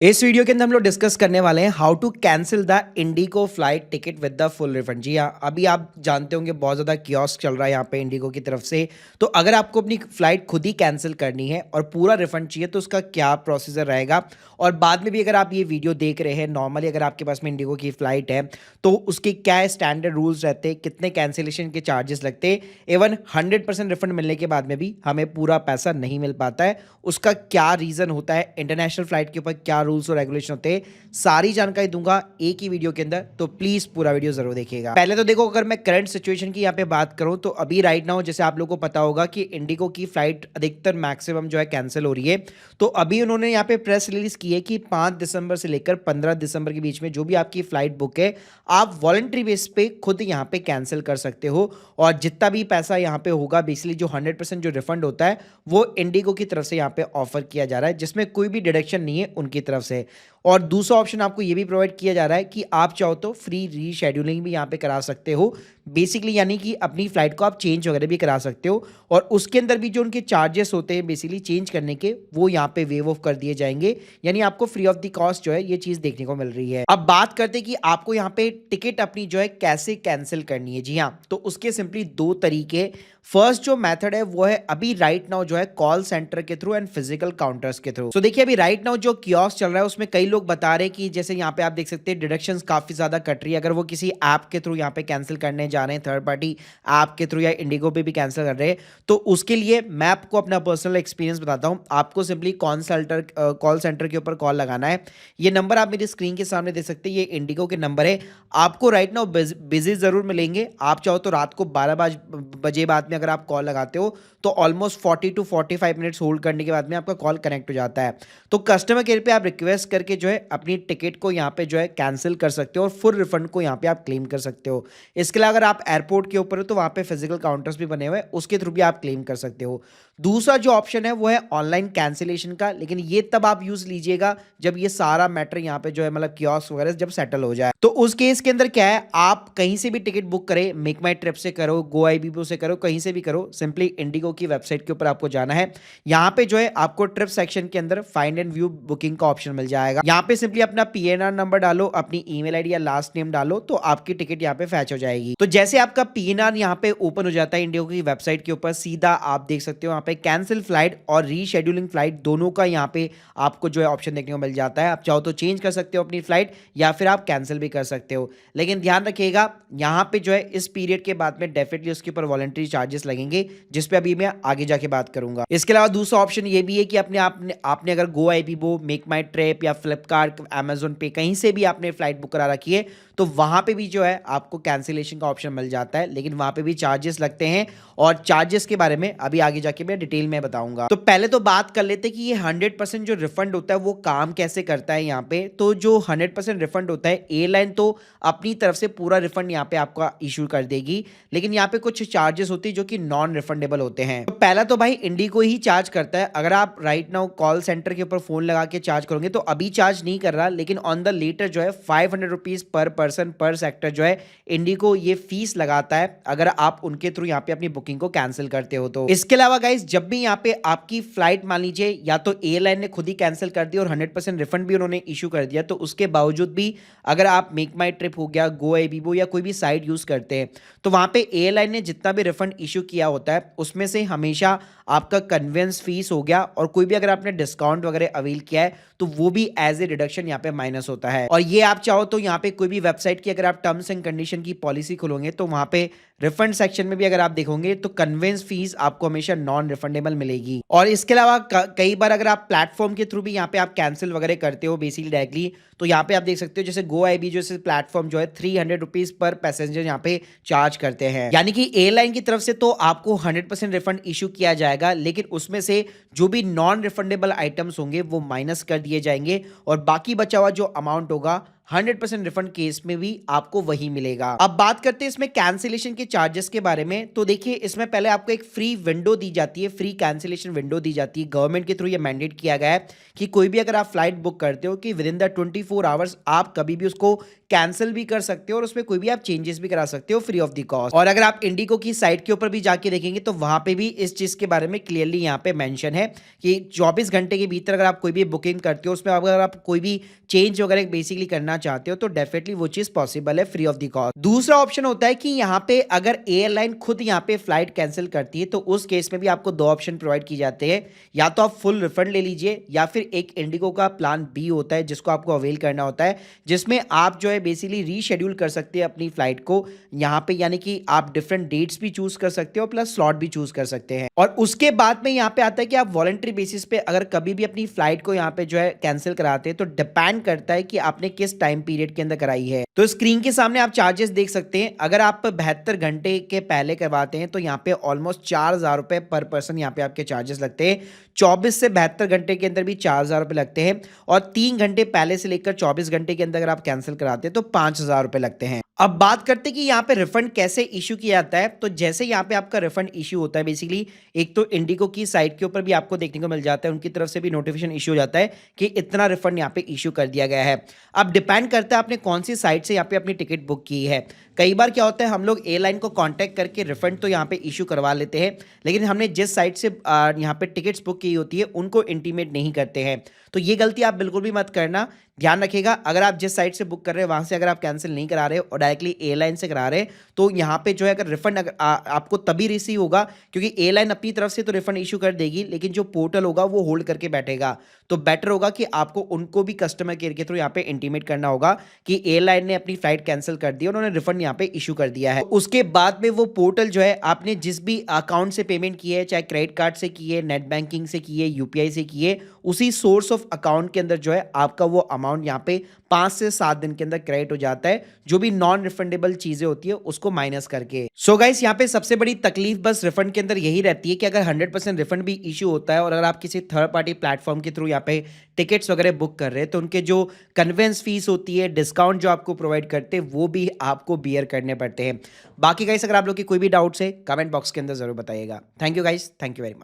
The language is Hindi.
इस वीडियो के अंदर हम लोग डिस्कस करने वाले हैं how to cancel the IndiGo flight ticket with the full refund. जी हाँ, अभी आप जानते होंगे बहुत ज़्यादा कियोस्क चल रहा है यहाँ पे इंडिगो की तरफ से। तो अगर आपको अपनी फ़्लाइट खुद ही कैंसिल करनी है और पूरा रिफंड चाहिए तो उसका क्या प्रोसीजर रहेगा। और बाद में भी अगर आप ये वीडियो देख रहे हैं नॉर्मली, अगर आपके पास में इंडिगो की फ़्लाइट है तो उसके क्या स्टैंडर्ड रूल्स रहते हैं, कितने कैंसिलेशन के चार्जेस लगते हैं, इवन 100% रिफंड मिलने के बाद में भी हमें पूरा पैसा नहीं मिल पाता है, उसका क्या रीज़न होता है, इंटरनेशनल फ़्लाइट के ऊपर क्या रूल्स और रेगुलेशन होते हैं, सारी जानकारी दूंगा एक ही वीडियो के अंदर। तो प्लीज पूरा वीडियो जरूर देखिएगा। पहले तो देखो, अगर मैं करंट सिचुएशन की यहाँ पे बात करूं तो अभी राइट नाउ जैसे आप लोगों को पता होगा कि इंडिगो की फ्लाइट अधिकतर मैक्सिमम जो है कैंसिल हो रही है। तो अभी उन्होंने यहाँ पे प्रेस रिलीज की है कि 5 दिसंबर से लेकर 15 दिसंबर के बीच में जो भी आपकी फ्लाइट बुक है आप वॉलंटरी बेस पे खुद यहाँ पे कैंसिल कर सकते हो। और जितना भी पैसा यहाँ पे होगा बेसिकली जो 100% जो रिफंड होता है वो इंडिगो की तरफ से यहाँ पे ऑफर किया जा रहा है, जिसमें कोई भी डिडक्शन नहीं है उनकी तरफ से। और दूसरा ऑप्शन आपको ये भी प्रोवाइड किया जा रहा है कि आप चाहो तो फ्री रीशेड्यूलिंग भी यहाँ पे करा सकते हो बेसिकली, यानी कि अपनी फ्लाइट को आप चेंज वगैरह भी करा सकते हो। और उसके अंदर भी जो उनके चार्जेस होते हैं बेसिकली चेंज करने के, वो यहाँ पे वेव ऑफ कर दिए जाएंगे, यानी आपको फ्री ऑफ द कॉस्ट जो है ये चीज़ देखने को मिल रही है। अब बात करते हैं कि आपको यहाँ पे टिकट अपनी जो है कैसे कैंसिल करनी है। जी हाँ, तो उसके सिंपली दो तरीके। फर्स्ट जो मेथड है वो है अभी राइट नाउ जो है कॉल सेंटर के थ्रू एंड फिजिकल काउंटर्स के थ्रू। तो देखिए, अभी राइट नाउ जो कियोस्क चल रहा है उसमें कई लोग बता रहे हैं कि जैसे यहाँ पे आप देख सकते हैं डिडक्शंस काफी ज्यादा कट रही है अगर वो किसी ऐप के थ्रू यहाँ पे कैंसिल करने जा रहे हैं, थर्ड पार्टी ऐप के थ्रू या इंडिगो पे भी कैंसिल कर रहे हैं। तो उसके लिए मैं आपको अपना पर्सनल एक्सपीरियंस बताता हूँ। आपको सिंपली कॉल सेंटर के ऊपर कॉल लगाना है। ये नंबर आप मेरी स्क्रीन के सामने देख सकते हैं, ये इंडिगो के नंबर है। आपको राइट नाउ बिजी जरूर मिलेंगे। आप चाहो तो रात को 12 बजे बाद में अगर आप कॉल लगाते हो तो ऑलमोस्ट 40 टू 45 मिनट्स होल्ड करने के बाद में आपका कॉल कनेक्ट हो जाता है। तो कस्टमर केयर पे आप रिक्वेस्ट करके जो है अपनी टिकट को यहाँ पे जो है कैंसिल कर सकते हो और फुल रिफंड को यहाँ पे आप क्लेम कर सकते हो। इसके अलावा अगर आप एयरपोर्ट के ऊपर हो तो वहाँ पे फिजिकल काउंटर्स भी बने हुए हैं, उसके थ्रू भी आप क्लेम कर सकते हो। दूसरा जो ऑप्शन है वो है ऑनलाइन कैंसिलेशन का, लेकिन ये तब आप यूज लीजिएगा जब ये सारा मैटर यहाँ पे जो है मतलब कियोस्क वगैरह जब सेटल हो जाए। तो उस केस के अंदर क्या है, आप कहीं से भी टिकट बुक करें, मेक माई ट्रिप से करो, गो आईबीबो से करो, कहीं से भी करो, सिंपली इंडिगो की वेबसाइट के ऊपर आपको जाना है। यहाँ पे जो है आपको ट्रिप सेक्शन के अंदर फाइंड एंड व्यू बुकिंग का ऑप्शन मिल जाएगा। यहाँ पे सिंपली अपना पीएनआर नंबर डालो, अपनी ईमेल आईडी या लास्ट नेम डालो, तो आपकी टिकट यहाँ पे फैच हो जाएगी। तो जैसे आपका पीएनआर यहाँ पे ओपन हो जाता है इंडिगो की वेबसाइट के ऊपर, सीधा आप देख सकते हो यहाँ पे कैंसिल फ्लाइट और रीशेड्यूलिंग फ्लाइट दोनों का यहाँ पे आपको जो है ऑप्शन देखने को मिल जाता है। आप चाहो तो चेंज कर सकते हो अपनी फ्लाइट या फिर आप कैंसिल भी कर सकते हो, लेकिन ध्यान रखिएगा यहाँ पे जो है इस पीरियड के बाद में डेफिनेटली उसके ऊपर वॉलंटरी चार्जेस लगेंगे, जिसपे अभी मैं आगे जाके बात करूंगा। इसके अलावा दूसरा ऑप्शन ये भी है कि आपने अगर गो आईबीबो, मेक माई ट्रिप या फ्लिपकार्ट, अमेजोन पे कहीं से भी आपने फ्लाइट बुक करा रखी है तो वहां पे भी जो है आपको कैंसिलेशन का ऑप्शन मिल जाता है, लेकिन वहां पे भी चार्जेस लगते हैं। और चार्जेस के बारे में अभी आगे जाके मैं डिटेल में बताऊंगा। तो पहले तो बात कर लेते हैं कि ये 100% जो रिफंड होता है वो काम कैसे करता है। यहाँ पे तो जो 100% रिफंड होता है, एयरलाइन तो अपनी तरफ से पूरा रिफंड यहाँ पे आपका इशू कर देगी, लेकिन यहाँ पे कुछ चार्जेस होती है जो कि नॉन रिफंडेबल होते हैं। तो पहला तो भाई इंडिगो ही चार्ज करता है। अगर आप राइट नाउ कॉल सेंटर के ऊपर फोन लगा के चार्ज करोगे तो अभी चार्ज नहीं कर रहा, लेकिन ऑन द लेटर जो है 500 रुपीज पर पर्सन पर सेक्टर जो है इंडिगो ये फीस लगाता है अगर आप उनके थ्रू यहाँ पे अपनी बुकिंग को कैंसिल करते हो तो। इसके अलावा गाइस, जब भी यहाँ पे आपकी फ्लाइट मान लीजिए या तो एयरलाइन ने खुद ही कैंसिल कर दी और 100% रिफंड भी उन्होंने इशू कर दिया, तो उसके बावजूद भी अगर आप मेक माई ट्रिप हो गया, गो आईबीबो या कोई भी साइट यूज करते हैं तो वहां पे एयरलाइन ने जितना भी रिफंड इशू किया होता है उसमें से हमेशा आपका कन्वेंस फीस हो गया और कोई भी अगर आपने डिस्काउंट वगैरह अवेल किया है तो वो भी एज ए डिडक्शन यहाँ पे माइनस होता है। और ये आप चाहो तो यहाँ पे कोई भी वेबसाइट की अगर आप टर्म्स एंड कंडीशन की पॉलिसी खोलोगे तो वहां पे रिफंड सेक्शन में भी अगर आप देखोगे तो कन्वेंस फीस आपको हमेशा नॉन रिफंडेबल मिलेगी। और इसके अलावा कई बार अगर आप प्लेटफॉर्म के थ्रू भी यहाँ पे आप कैंसिल वगैरह करते हो बेसिकली डायरेक्टली, तो यहाँ पे आप देख सकते हो जैसे गो आईबी जैसे प्लेटफॉर्म जो है 300 रुपीज पर पैसेंजर यहाँ पे चार्ज करते हैं, यानी कि एयरलाइन की तरफ से तो आपको 100% रिफंड इशू किया जाएगा, लेकिन उसमें से जो भी नॉन रिफंडेबल आइटम्स होंगे वो माइनस कर दिए जाएंगे और बाकी बचा हुआ जो अमाउंट होगा 100% रिफंड केस में भी आपको वही मिलेगा। अब बात करते हैं इसमें कैंसिलेशन के चार्जेस के बारे में। तो देखिए इसमें पहले आपको एक फ्री विंडो दी जाती है, फ्री कैंसिलेशन विंडो दी जाती है। गवर्नमेंट के थ्रू ये मैंडेट किया गया है कि कोई भी अगर आप फ्लाइट बुक करते हो कि विद इन द 24 आवर्स आप कभी भी उसको कैंसिल भी कर सकते हो और उसमें कोई भी आप चेंजेस भी करा सकते हो फ्री ऑफ द कॉस्ट। और अगर आप इंडिगो की साइट के ऊपर भी जाके देखेंगे तो वहां पे भी इस चीज के बारे में क्लियरली यहाँ पे मेंशन है कि 24 घंटे के भीतर अगर आप कोई भी बुकिंग करते हो उसमें अगर आप कोई भी चेंज वगैरह बेसिकली करना चाहते हो तो डेफिनेटली वो चीज पॉसिबल है फ्री ऑफ द कॉस्ट। दूसरा ऑप्शन होता है कि यहाँ पे अगर एयरलाइन खुद यहाँ पे फ्लाइट कैंसिल करती है तो उस केस में भी आपको दो ऑप्शन प्रोवाइड किए जाते हैं, या तो आप फुल रिफंड ले लीजिए या फिर एक इंडिगो का प्लान बी होता है जिसको आपको अवेल करना होता है, जिसमें आप जो है बेसिकली रीशेड्यूल कर सकते हैं अपनी फ्लाइट को यहाँ पे, यानी कि आप डिफरेंट डेट्स भी चूज कर सकते हो प्लस स्लॉट भी चूज कर सकते हैं। और उसके बाद में यहाँ पे आता है कि आप वॉलंटरी बेसिस पे अगर कभी भी अपनी फ्लाइट को यहाँ पे जो है कैंसिल कराते हैं तो डिपेंड करता है कि आपने किस टाइम पीरियड के अंदर कराई है। तो स्क्रीन के सामने आप चार्जेस देख सकते हैं। अगर आप 72 घंटे के पहले करवाते हैं तो यहाँ पे ऑलमोस्ट 4,000 रुपए पर पर्सन यहाँ पे आपके चार्जेस लगते हैं। 24 से 72 घंटे के अंदर भी 4,000 रुपए लगते हैं और 3 घंटे पहले से लेकर 24 घंटे के अंदर अगर आप कैंसिल कराते हैं तो 5,000 रुपए लगते हैं। अब बात करते हैं कि यहाँ पे रिफंड कैसे इशू किया जाता है। तो जैसे यहाँ पे आपका रिफंड इशू होता है बेसिकली एक तो इंडिगो की साइट के ऊपर भी आपको देखने को मिल जाता है, उनकी तरफ से भी नोटिफिकेशन इशू हो जाता है कि इतना रिफंड यहाँ पे इशू कर दिया गया है। अब डिपेंड करता है आपने कौन सी साइट से यहाँ पे अपनी टिकट बुक की है। कई बार क्या होता है हम लोग एयरलाइन को कांटेक्ट करके रिफंड तो यहाँ पे इशू करवा लेते हैं, लेकिन हमने जिस साइट से यहाँ पे टिकट्स बुक की होती है उनको इंटीमेट नहीं करते हैं। तो ये गलती आप बिल्कुल भी मत करना। ध्यान रखिएगा अगर आप जिस साइट से बुक कर रहे हैं वहां से अगर आप कैंसिल नहीं करा रहे हो और डायरेक्टली एयरलाइन से करा रहे हैं तो यहाँ पे जो है अगर रिफंड अगर आपको तभी रिसीव होगा क्योंकि एयरलाइन अपनी तरफ से तो रिफंड इशू कर देगी, लेकिन जो पोर्टल होगा वो होल्ड करके बैठेगा। तो बेटर होगा कि आपको उनको भी कस्टमर केयर के थ्रू यहाँ पे इंटीमेट करना होगा कि एयरलाइन ने अपनी फ्लाइट कैंसिल कर दी, उन्होंने रिफंड यहाँ पे इशू कर दिया है। उसके बाद में वो पोर्टल जो है आपने जिस भी अकाउंट से पेमेंट की है, चाहे क्रेडिट कार्ड से की है, नेट बैंकिंग से की है, यूपीआई से की है, उसी सोर्स ऑफ अकाउंट के अंदर जो है आपका वो अमाउंट यहाँ पे 5 से 7 दिन के अंदर क्रेडिट हो जाता है, जो भी नॉन रिफंडेबल चीजें होती है उसको माइनस करके। सो गाइस यहाँ पे सबसे बड़ी तकलीफ बस रिफंड के अंदर यही रहती है कि अगर 100% रिफंड भी इशू होता है और अगर आप किसी थर्ड पार्टी प्लेटफॉर्म के थ्रू यहाँ पे टिकट्स वगैरह बुक कर रहे हैं तो उनके जो कन्वेंस फीस होती है, डिस्काउंट जो आपको प्रोवाइड करते हैं वो भी आपको बियर करने पड़ते हैं। बाकी गाइस अगर आप लोग की कोई भी डाउट्स है कमेंट बॉक्स के अंदर जरूर बताइएगा। Thank you guys, thank you very much.